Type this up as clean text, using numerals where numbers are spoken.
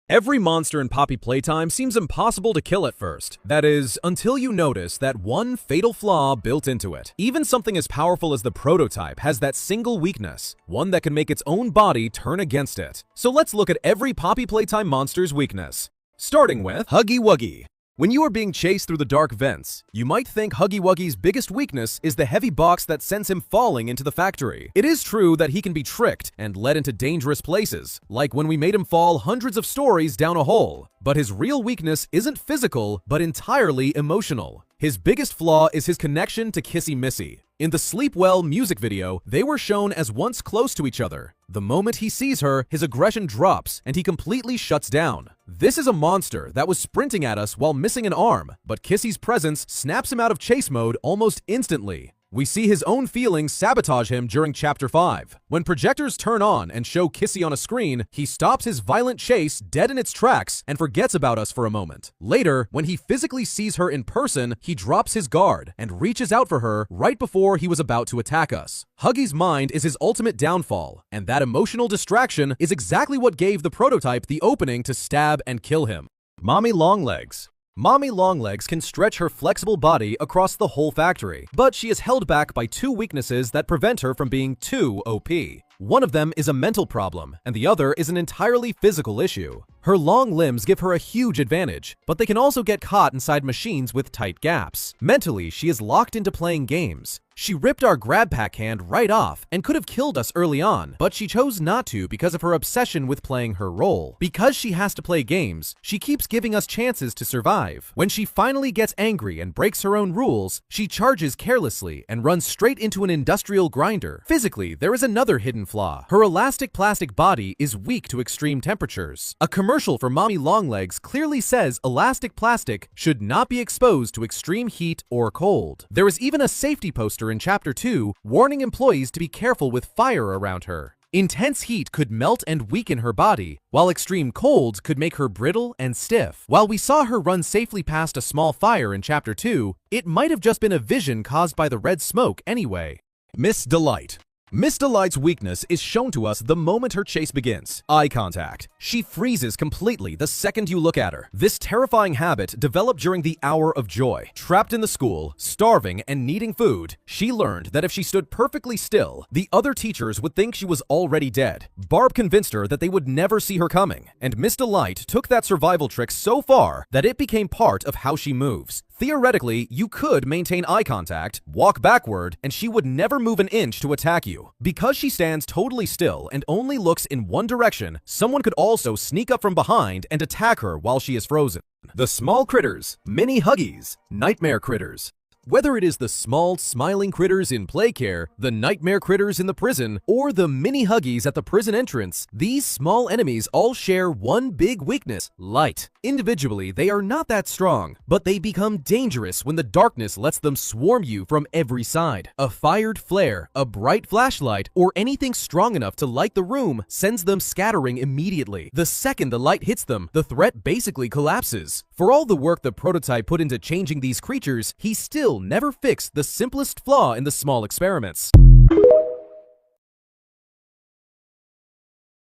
Every monster in Poppy Playtime seems impossible to kill at first. That is, until you notice that one fatal flaw built into it. Even something as powerful as the prototype has that single weakness, one that can make its own body turn against it. So let's look at every Poppy Playtime monster's weakness. Starting with Huggy Wuggy. When you are being chased through the dark vents, you might think Huggy Wuggy's biggest weakness is the heavy box that sends him falling into the factory. It is true that he can be tricked and led into dangerous places, like when we made him fall hundreds of stories down a hole. But his real weakness isn't physical, but entirely emotional. His biggest flaw is his connection to Kissy Missy. In the Sleep Well music video, they were shown as once close to each other. The moment he sees her, his aggression drops and he completely shuts down. This is a monster that was sprinting at us while missing an arm, but Kissy's presence snaps him out of chase mode almost instantly. We see his own feelings sabotage him during Chapter 5. When projectors turn on and show Kissy on a screen, he stops his violent chase dead in its tracks and forgets about us for a moment. Later, when he physically sees her in person, he drops his guard and reaches out for her right before he was about to attack us. Huggy's mind is his ultimate downfall, and that emotional distraction is exactly what gave the prototype the opening to stab and kill him. Mommy Longlegs. Mommy Longlegs can stretch her flexible body across the whole factory, but she is held back by two weaknesses that prevent her from being too OP. One of them is a mental problem, and the other is an entirely physical issue. Her long limbs give her a huge advantage, but they can also get caught inside machines with tight gaps. Mentally, she is locked into playing games. She ripped our grab pack hand right off and could have killed us early on, but she chose not to because of her obsession with playing her role. Because she has to play games, she keeps giving us chances to survive. When she finally gets angry and breaks her own rules, she charges carelessly and runs straight into an industrial grinder. Physically, there is another hidden flaw. Her elastic plastic body is weak to extreme temperatures. A commercial for Mommy Longlegs clearly says elastic plastic should not be exposed to extreme heat or cold. There is even a safety poster in Chapter 2 warning employees to be careful with fire around her. Intense heat could melt and weaken her body, while extreme cold could make her brittle and stiff. While we saw her run safely past a small fire in Chapter 2, it might have just been a vision caused by the red smoke anyway. Miss Delight. Miss Delight's weakness is shown to us the moment her chase begins. Eye contact. She freezes completely the second you look at her. This terrifying habit developed during the Hour of Joy. Trapped in the school, starving and needing food, she learned that if she stood perfectly still, the other teachers would think she was already dead. Barb convinced her that they would never see her coming, and Miss Delight took that survival trick so far that it became part of how she moves. Theoretically, you could maintain eye contact, walk backward, and she would never move an inch to attack you. Because she stands totally still and only looks in one direction, someone could also sneak up from behind and attack her while she is frozen. The small critters, mini huggies, nightmare critters. Whether it is the small, smiling critters in Playcare, the nightmare critters in the prison, or the mini huggies at the prison entrance, these small enemies all share one big weakness: light. Individually, they are not that strong, but they become dangerous when the darkness lets them swarm you from every side. A fired flare, a bright flashlight, or anything strong enough to light the room sends them scattering immediately. The second the light hits them, the threat basically collapses. For all the work the prototype put into changing these creatures, he still never fixed the simplest flaw in the small experiments.